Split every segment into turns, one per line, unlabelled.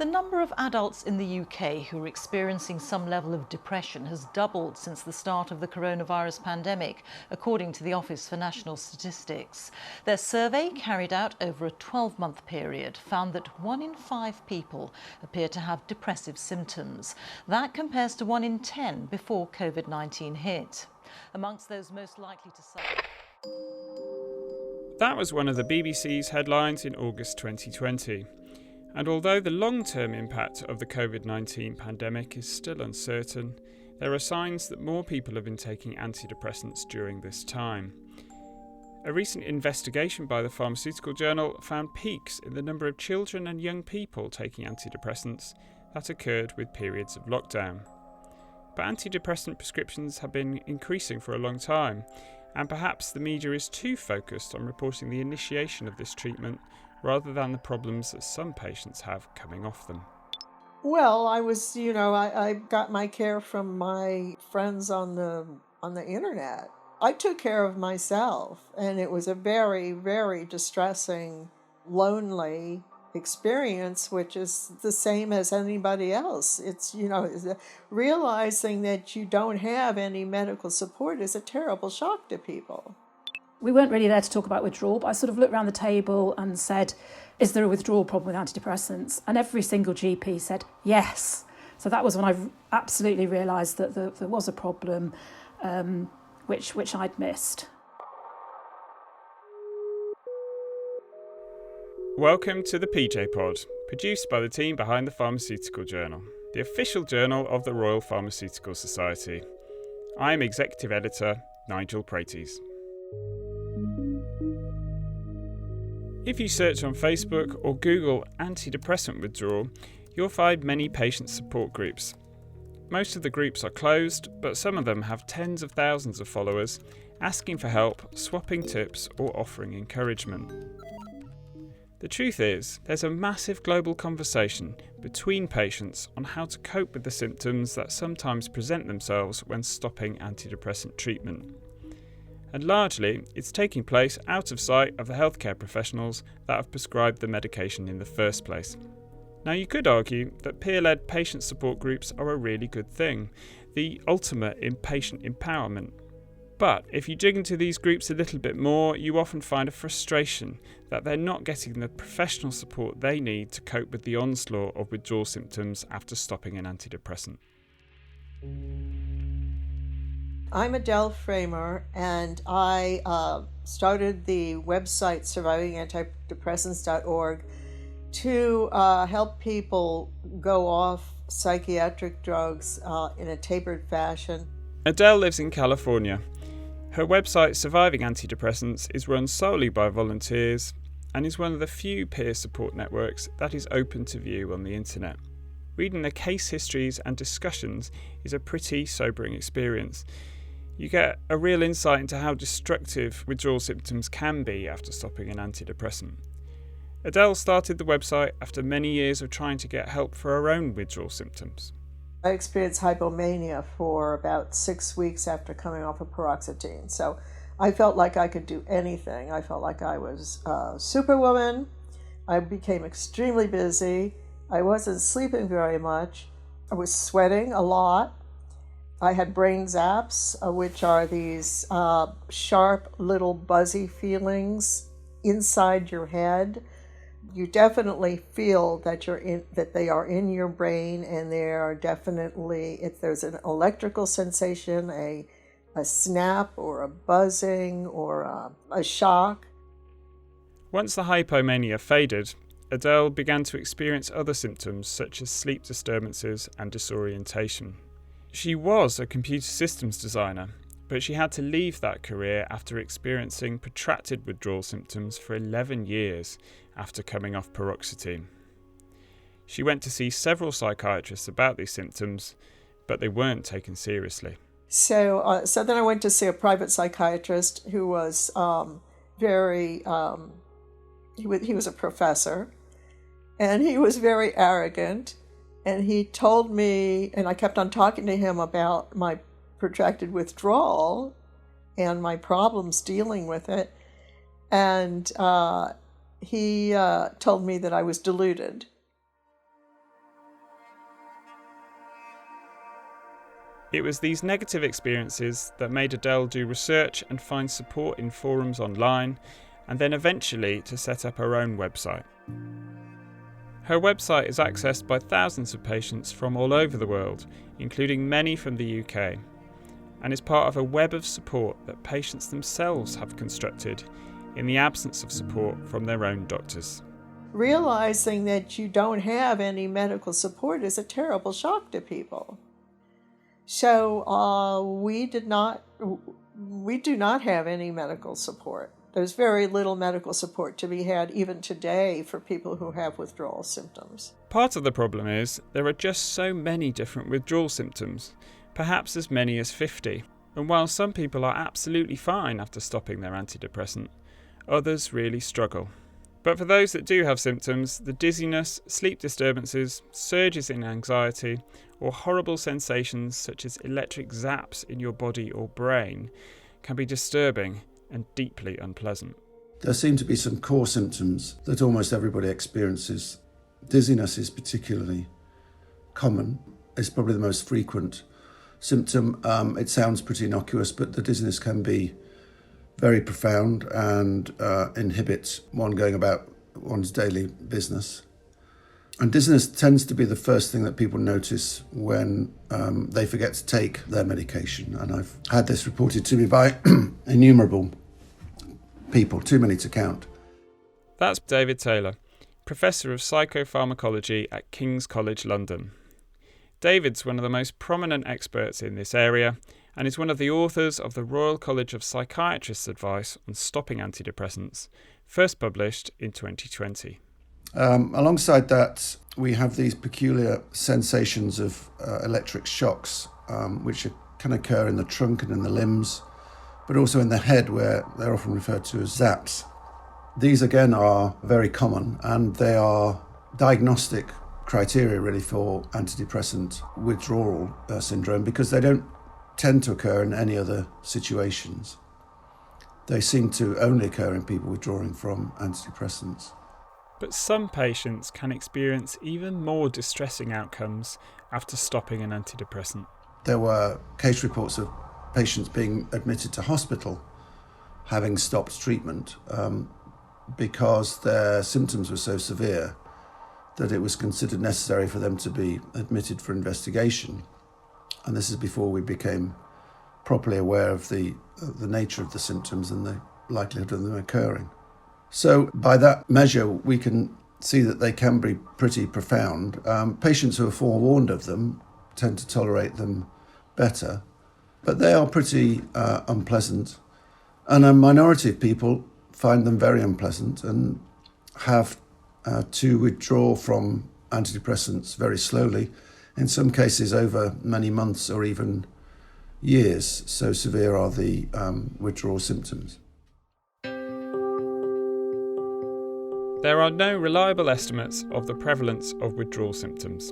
The number of adults in the UK who are experiencing some level of depression has doubled since the start of the coronavirus pandemic, according to the Office for National Statistics. Their survey, carried out over a 12-month period, found that 1 in 5 people appear to have depressive symptoms. That compares to 1 in 10 before COVID-19 hit. Amongst those most likely to suffer...
That was one of the BBC's headlines in August 2020. And although the long-term impact of the COVID-19 pandemic is still uncertain, there are signs that more people have been taking antidepressants during this time. A recent investigation by the Pharmaceutical Journal found peaks in the number of children and young people taking antidepressants that occurred with periods of lockdown. But antidepressant prescriptions have been increasing for a long time, and perhaps the media is too focused on reporting the initiation of this treatment rather than the problems that some patients have coming off them.
Well, I got my care from my friends on the internet. I took care of myself, and it was a very, very distressing, lonely experience, which is the same as anybody else. It's, realizing that you don't have any medical support is a terrible shock to people.
We weren't really there to talk about withdrawal, but I sort of looked around the table and said, is there a withdrawal problem with antidepressants? And every single GP said yes. So that was when I absolutely realised that there was a problem, which I'd missed.
Welcome to the PJ Pod, produced by the team behind the Pharmaceutical Journal, the official journal of the Royal Pharmaceutical Society. I am Executive Editor Nigel Praities. If you search on Facebook or Google antidepressant withdrawal, you'll find many patient support groups. Most of the groups are closed, but some of them have tens of thousands of followers asking for help, swapping tips, or offering encouragement. The truth is, there's a massive global conversation between patients on how to cope with the symptoms that sometimes present themselves when stopping antidepressant treatment. And largely, it's taking place out of sight of the healthcare professionals that have prescribed the medication in the first place. Now, you could argue that peer-led patient support groups are a really good thing, the ultimate in patient empowerment. But if you dig into these groups a little bit more, you often find a frustration that they're not getting the professional support they need to cope with the onslaught of withdrawal symptoms after stopping an antidepressant.
I'm Adele Framer, and I started the website survivingantidepressants.org to help people go off psychiatric drugs in a tapered fashion.
Adele lives in California. Her website, Surviving Antidepressants, is run solely by volunteers and is one of the few peer support networks that is open to view on the internet. Reading the case histories and discussions is a pretty sobering experience. You get a real insight into how destructive withdrawal symptoms can be after stopping an antidepressant. Adele started the website after many years of trying to get help for her own withdrawal symptoms.
I experienced hypomania for about 6 weeks after coming off of paroxetine. So I felt like I could do anything. I felt like I was superwoman. I became extremely busy. I wasn't sleeping very much. I was sweating a lot. I had brain zaps, which are these sharp little buzzy feelings inside your head. You definitely feel that they are in your brain, and they are definitely, if there's an electrical sensation, a snap or a buzzing or a shock.
Once the hypomania faded, Adele began to experience other symptoms such as sleep disturbances and disorientation. She was a computer systems designer, but she had to leave that career after experiencing protracted withdrawal symptoms for 11 years after coming off paroxetine. She went to see several psychiatrists about these symptoms, but they weren't taken seriously.
So then I went to see a private psychiatrist who was he was a professor, and he was very arrogant. And he told me, and I kept on talking to him about my protracted withdrawal and my problems dealing with it. And he told me that I was deluded.
It was these negative experiences that made Adele do research and find support in forums online, and then eventually to set up her own website. Her website is accessed by thousands of patients from all over the world, including many from the UK, and is part of a web of support that patients themselves have constructed in the absence of support from their own doctors.
Realizing that you don't have any medical support is a terrible shock to people. So we do not have any medical support. There's very little medical support to be had even today for people who have withdrawal symptoms.
Part of the problem is there are just so many different withdrawal symptoms, perhaps as many as 50. And while some people are absolutely fine after stopping their antidepressant, others really struggle. But for those that do have symptoms, the dizziness, sleep disturbances, surges in anxiety, or horrible sensations such as electric zaps in your body or brain can be disturbing and deeply unpleasant.
There seem to be some core symptoms that almost everybody experiences. Dizziness is particularly common. It's probably the most frequent symptom. It sounds pretty innocuous, but the dizziness can be very profound and inhibits one going about one's daily business. And dizziness tends to be the first thing that people notice when they forget to take their medication. And I've had this reported to me by innumerable people, too many to count.
That's David Taylor, Professor of Psychopharmacology at King's College London. David's one of the most prominent experts in this area and is one of the authors of the Royal College of Psychiatrists' advice on stopping antidepressants, first published in 2020.
Alongside that, we have these peculiar sensations of electric shocks, which can occur in the trunk and in the limbs, but also in the head, where they're often referred to as zaps. These, again, are very common, and they are diagnostic criteria, really, for antidepressant withdrawal syndrome, because they don't tend to occur in any other situations. They seem to only occur in people withdrawing from antidepressants.
But some patients can experience even more distressing outcomes after stopping an antidepressant.
There were case reports of patients being admitted to hospital having stopped treatment because their symptoms were so severe that it was considered necessary for them to be admitted for investigation. And this is before we became properly aware of the nature of the symptoms and the likelihood of them occurring. So by that measure, we can see that they can be pretty profound. Patients who are forewarned of them tend to tolerate them better, but they are pretty unpleasant. And a minority of people find them very unpleasant and have to withdraw from antidepressants very slowly, in some cases over many months or even years. So severe are the withdrawal symptoms.
There are no reliable estimates of the prevalence of withdrawal symptoms.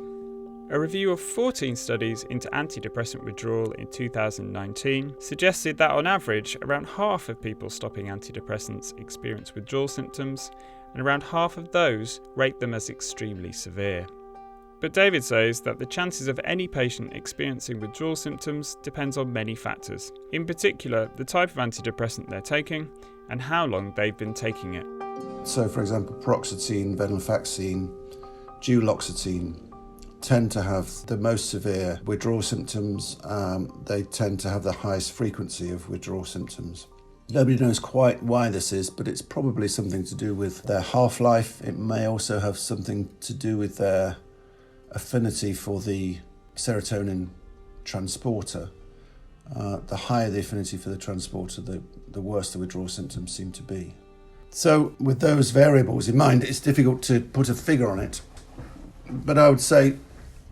A review of 14 studies into antidepressant withdrawal in 2019 suggested that on average around half of people stopping antidepressants experience withdrawal symptoms, and around half of those rate them as extremely severe. But David says that the chances of any patient experiencing withdrawal symptoms depends on many factors, in particular the type of antidepressant they're taking and how long they've been taking it.
So, for example, paroxetine, venlafaxine, duloxetine tend to have the most severe withdrawal symptoms. They tend to have the highest frequency of withdrawal symptoms. Nobody knows quite why this is, but it's probably something to do with their half-life. It may also have something to do with their affinity for the serotonin transporter. The higher the affinity for the transporter, the worse the withdrawal symptoms seem to be. So with those variables in mind, it's difficult to put a figure on it. But I would say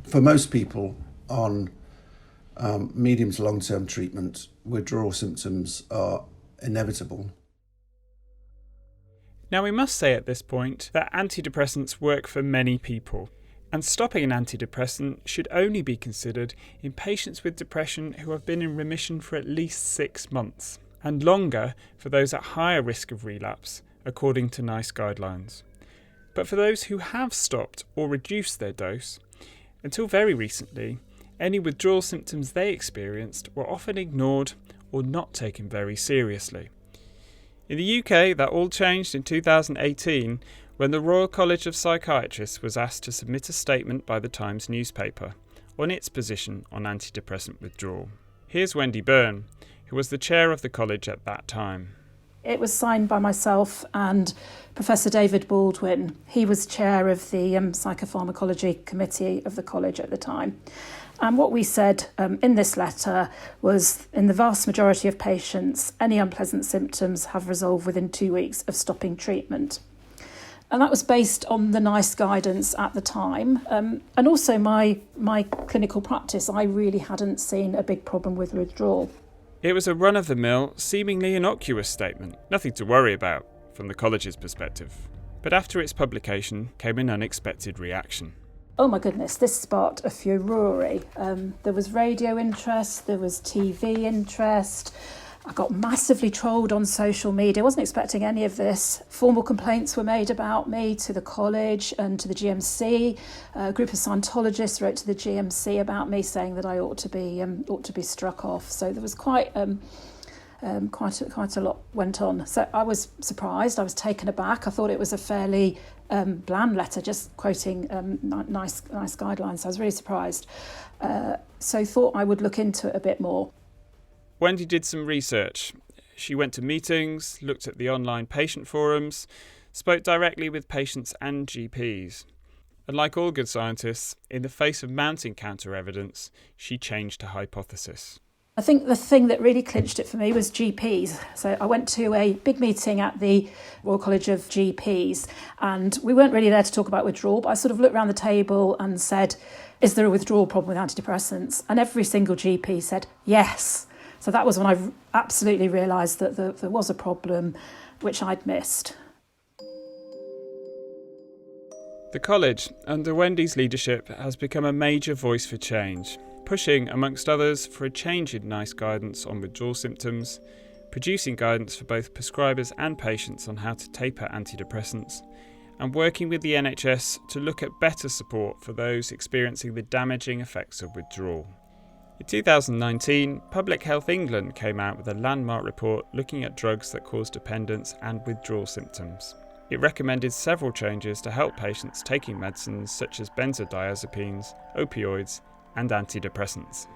for most people on medium to long-term treatment, withdrawal symptoms are inevitable.
Now we must say at this point that antidepressants work for many people, and stopping an antidepressant should only be considered in patients with depression who have been in remission for at least 6 months, and longer for those at higher risk of relapse, according to NICE guidelines. But for those who have stopped or reduced their dose, until very recently, any withdrawal symptoms they experienced were often ignored or not taken very seriously. In the UK, that all changed in 2018 when the Royal College of Psychiatrists was asked to submit a statement by the Times newspaper on its position on antidepressant withdrawal. Here's Wendy Burn, who was the chair of the college at that time.
It was signed by myself and Professor David Baldwin. He was chair of the psychopharmacology committee of the college at the time. And what we said in this letter was, in the vast majority of patients, any unpleasant symptoms have resolved within 2 weeks of stopping treatment. And that was based on the NICE guidance at the time. And also my clinical practice, I really hadn't seen a big problem with withdrawal.
It was a run-of-the-mill, seemingly innocuous statement, nothing to worry about from the college's perspective. But after its publication came an unexpected reaction.
Oh my goodness, this sparked a furore. There was radio interest, there was TV interest. I got massively trolled on social media. I wasn't expecting any of this. Formal complaints were made about me to the college and to the GMC. A group of Scientologists wrote to the GMC about me, saying that I ought to be struck off. So there was quite a lot went on. So I was surprised. I was taken aback. I thought it was a fairly bland letter, just quoting nice guidelines. So I was really surprised. So thought I would look into it a bit more.
Wendy did some research. She went to meetings, looked at the online patient forums, spoke directly with patients and GPs. And like all good scientists, in the face of mounting counter-evidence, she changed her hypothesis.
I think the thing that really clinched it for me was GPs. So I went to a big meeting at the Royal College of GPs, and we weren't really there to talk about withdrawal, but I sort of looked around the table and said, is there a withdrawal problem with antidepressants? And every single GP said, yes. So that was when I absolutely realised that there was a problem which I'd missed.
The college, under Wendy's leadership, has become a major voice for change, pushing, amongst others, for a change in NICE guidance on withdrawal symptoms, producing guidance for both prescribers and patients on how to taper antidepressants, and working with the NHS to look at better support for those experiencing the damaging effects of withdrawal. In 2019, Public Health England came out with a landmark report looking at drugs that cause dependence and withdrawal symptoms. It recommended several changes to help patients taking medicines such as benzodiazepines, opioids, and antidepressants.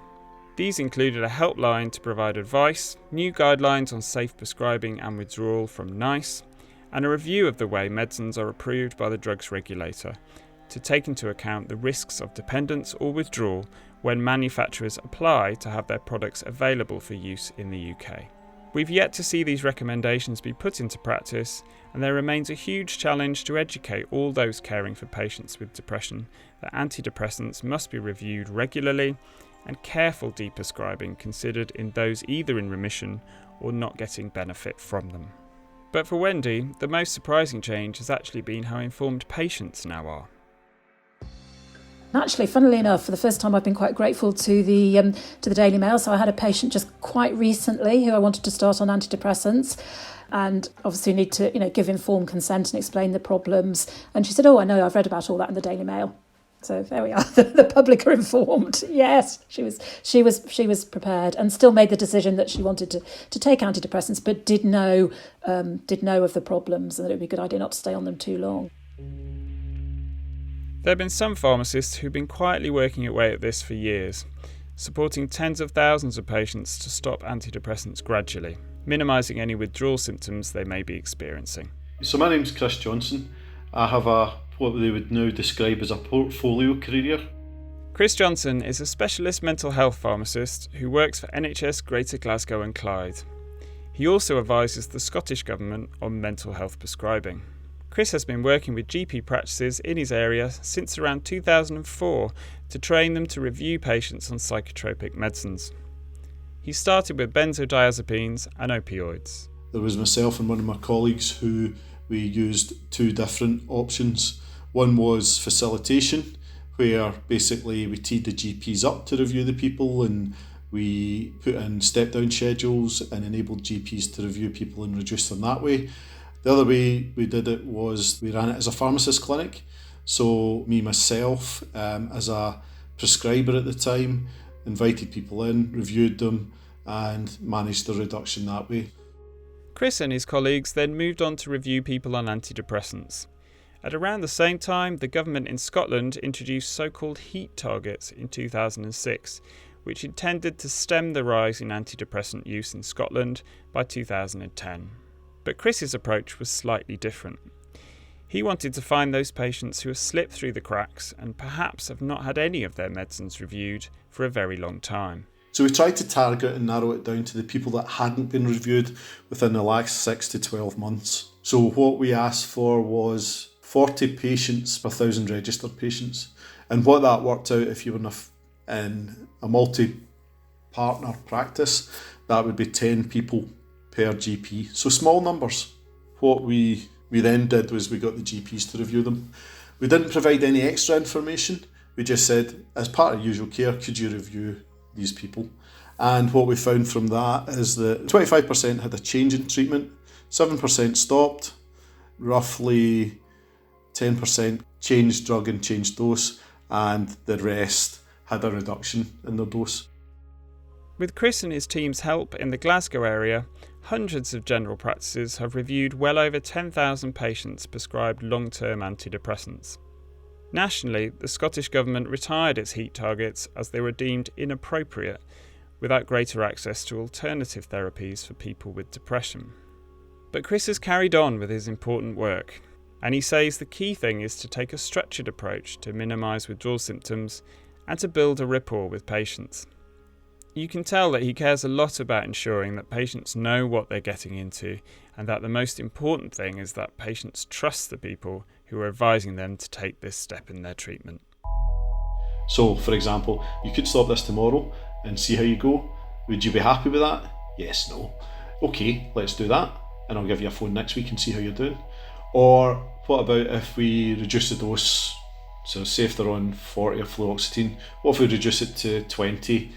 These included a helpline to provide advice, new guidelines on safe prescribing and withdrawal from NICE, and a review of the way medicines are approved by the drugs regulator to take into account the risks of dependence or withdrawal when manufacturers apply to have their products available for use in the UK. We've yet to see these recommendations be put into practice, and there remains a huge challenge to educate all those caring for patients with depression that antidepressants must be reviewed regularly and careful deprescribing considered in those either in remission or not getting benefit from them. But for Wendy, the most surprising change has actually been how informed patients now are.
Actually, funnily enough, for the first time I've been quite grateful to the Daily Mail. So I had a patient just quite recently who I wanted to start on antidepressants, and obviously need to give informed consent and explain the problems. And she said, "Oh, I know, I've read about all that in the Daily Mail." So there we are. The public are informed. Yes, she was prepared and still made the decision that she wanted to take antidepressants, but did know of the problems and that it would be a good idea not to stay on them too long.
There have been some pharmacists who've been quietly working away at this for years, supporting tens of thousands of patients to stop antidepressants gradually, minimising any withdrawal symptoms they may be experiencing.
So my name's Chris Johnson. I have what they would now describe as a portfolio career.
Chris Johnson is a specialist mental health pharmacist who works for NHS Greater Glasgow and Clyde. He also advises the Scottish Government on mental health prescribing. Chris has been working with GP practices in his area since around 2004 to train them to review patients on psychotropic medicines. He started with benzodiazepines and opioids.
There was myself and one of my colleagues who we used two different options. One was facilitation, where basically we teed the GPs up to review the people, and we put in step-down schedules and enabled GPs to review people and reduce them that way. The other way we did it was we ran it as a pharmacist clinic. So myself, as a prescriber at the time, invited people in, reviewed them, and managed the reduction that way.
Chris and his colleagues then moved on to review people on antidepressants. At around the same time, the government in Scotland introduced so-called heat targets in 2006, which intended to stem the rise in antidepressant use in Scotland by 2010. But Chris's approach was slightly different. He wanted to find those patients who have slipped through the cracks and perhaps have not had any of their medicines reviewed for a very long time.
So we tried to target and narrow it down to the people that hadn't been reviewed within the last 6 to 12 months. So what we asked for was 40 patients per 1,000 registered patients. And what that worked out, if you were in a multi-partner practice, that would be 10 people per GP. So small numbers. What we then did was we got the GPs to review them. We didn't provide any extra information. We just said, as part of usual care, could you review these people? And what we found from that is that 25% had a change in treatment, 7% stopped, roughly 10% changed drug and changed dose, and the rest had a reduction in their dose.
With Chris and his team's help in the Glasgow area, hundreds of general practices have reviewed well over 10,000 patients prescribed long-term antidepressants. Nationally, the Scottish Government retired its heat targets as they were deemed inappropriate, without greater access to alternative therapies for people with depression. But Chris has carried on with his important work, and he says the key thing is to take a structured approach to minimise withdrawal symptoms and to build a rapport with patients. You can tell that he cares a lot about ensuring that patients know what they're getting into, and that the most important thing is that patients trust the people who are advising them to take this step in their treatment.
So, for example, you could stop this tomorrow and see how you go. Would you be happy with that? Yes, no. Okay, let's do that, and I'll give you a phone next week and see how you're doing. Or what about if we reduce the dose? So say if they're on 40 of fluoxetine, what if we reduce it to 20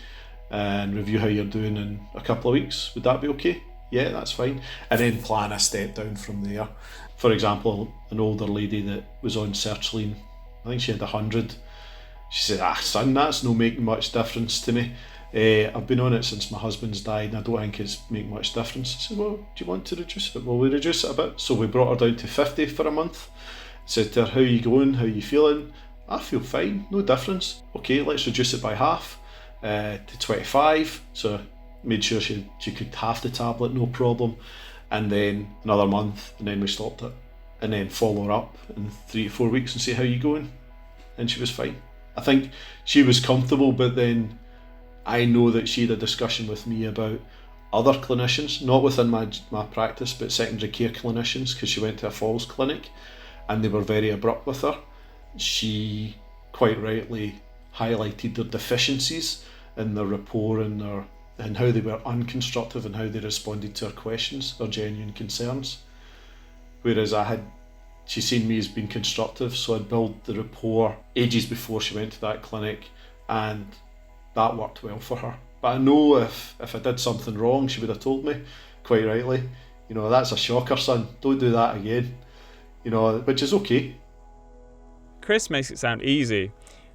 and review how you're doing in a couple of weeks? Would that be okay? Yeah, that's fine. And then plan a step down from there. For example, an older lady that was on sertraline, I think she had 100. She said, son, that's no making much difference to me. I've been on it since my husband's died and I don't think it's making much difference. I said, well, do you want to reduce it? Well, we reduce it a bit. So we brought her down to 50 for a month. Said to her, how are you going? How are you feeling? I feel fine, no difference. Okay, let's reduce it by half to 25. So made sure she could have the tablet, no problem. And then another month, and then we stopped it. And then follow her up in 3 to 4 weeks and see how you going. And she was fine. I think she was comfortable, but then I know that she had a discussion with me about other clinicians, not within my practice, but secondary care clinicians, because she went to a falls clinic and they were very abrupt with her. She quite rightly highlighted their deficiencies in their rapport and how they were unconstructive and how they responded to her questions, her genuine concerns. Whereas she seen me as being constructive, so I'd built the rapport ages before she went to that clinic, and that worked well for her. But I know if I did something wrong, she would have told me, quite rightly, that's a shocker, son, don't do that again, which is okay.
Chris makes it sound easy,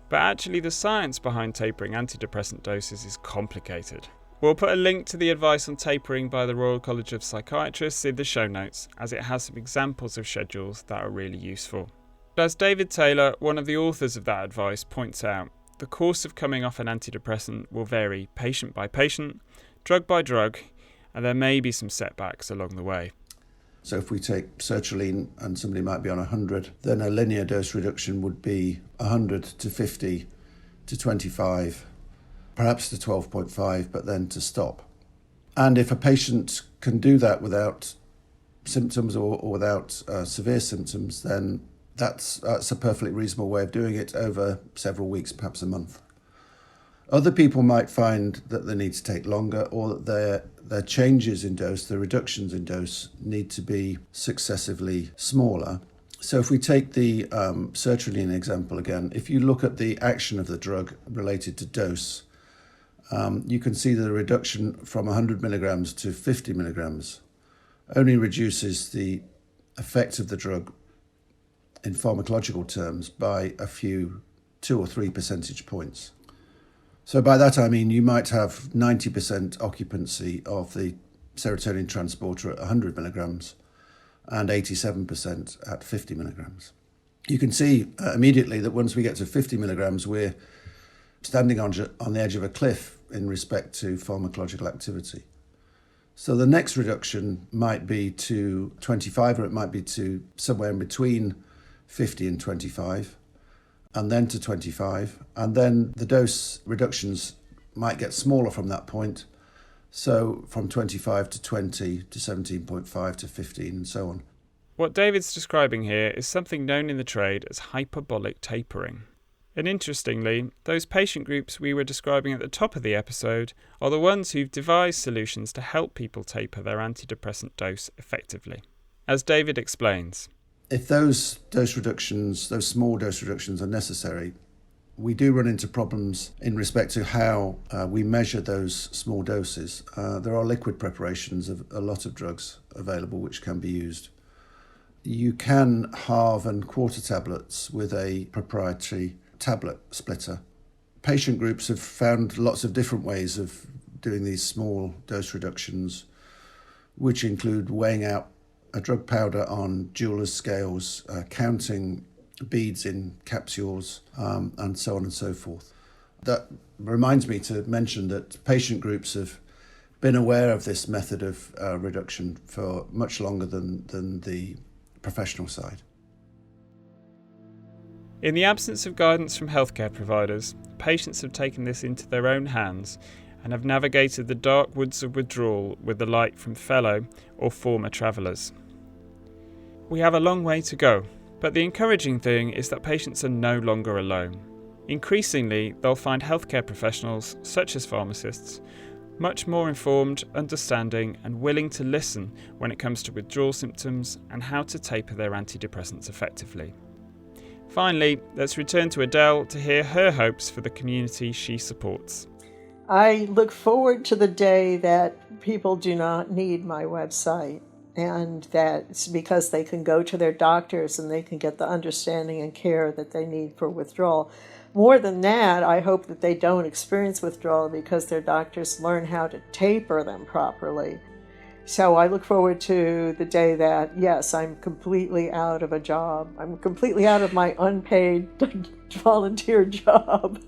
but actually the science behind tapering antidepressant doses is complicated. We'll put a link to the advice on tapering by the Royal College of Psychiatrists in the show notes, as it has some examples of schedules that are really useful. But as David Taylor, one of the authors of that advice, points out, the course of coming off an antidepressant will vary patient by patient, drug by drug, and there may be some setbacks along the way.
So if we take sertraline and somebody might be on 100, then a linear dose reduction would be 100 to 50 to 25, perhaps to 12.5, but then to stop. And if a patient can do that without symptoms or without severe symptoms, then that's a perfectly reasonable way of doing it over several weeks, perhaps a month. Other people might find that they need to take longer, or that their changes in dose, the reductions in dose, need to be successively smaller. So if we take the sertraline example again, if you look at the action of the drug related to dose, you can see that the reduction from 100 milligrams to 50 milligrams only reduces the effect of the drug in pharmacological terms by a few 2 or 3 percentage points. So by that I mean you might have 90% occupancy of the serotonin transporter at 100 milligrams and 87% at 50 milligrams. You can see immediately that once we get to 50 milligrams, we're standing on the edge of a cliff in respect to pharmacological activity. So the next reduction might be to 25, or it might be to somewhere in between 50 and 25, and then to 25, and then the dose reductions might get smaller from that point. So from 25 to 20 to 17.5 to 15 and so on.
What David's describing here is something known in the trade as hyperbolic tapering. And interestingly, those patient groups we were describing at the top of the episode are the ones who've devised solutions to help people taper their antidepressant dose effectively. As David explains,
if those dose reductions, those small dose reductions are necessary, we do run into problems in respect to how we measure those small doses. There are liquid preparations of a lot of drugs available which can be used. You can halve and quarter tablets with a proprietary tablet splitter. Patient groups have found lots of different ways of doing these small dose reductions, which include weighing out a drug powder on jeweler's scales, counting beads in capsules, and so on and so forth. That reminds me to mention that patient groups have been aware of this method of reduction for much longer than the professional side.
In the absence of guidance from healthcare providers, patients have taken this into their own hands and have navigated the dark woods of withdrawal with the light from fellow or former travellers. We have a long way to go, but the encouraging thing is that patients are no longer alone. Increasingly, they'll find healthcare professionals, such as pharmacists, much more informed, understanding and willing to listen when it comes to withdrawal symptoms and how to taper their antidepressants effectively. Finally, let's return to Adele to hear her hopes for the community she supports.
I look forward to the day that people do not need my website, and that's because they can go to their doctors and they can get the understanding and care that they need for withdrawal. More than that, I hope that they don't experience withdrawal because their doctors learn how to taper them properly. So I look forward to the day that, yes, I'm completely out of a job. I'm completely out of my unpaid volunteer job.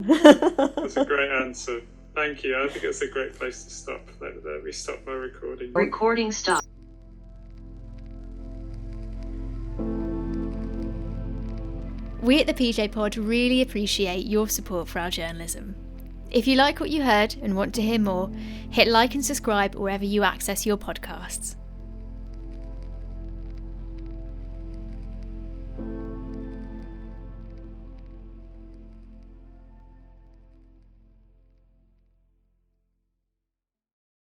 That's a great answer. Thank you. I think it's a great place to stop. Let me stop my recording.
Recording stop. We at the PJ Pod really appreciate your support for our journalism. If you like what you heard and want to hear more, hit like and subscribe wherever you access your podcasts.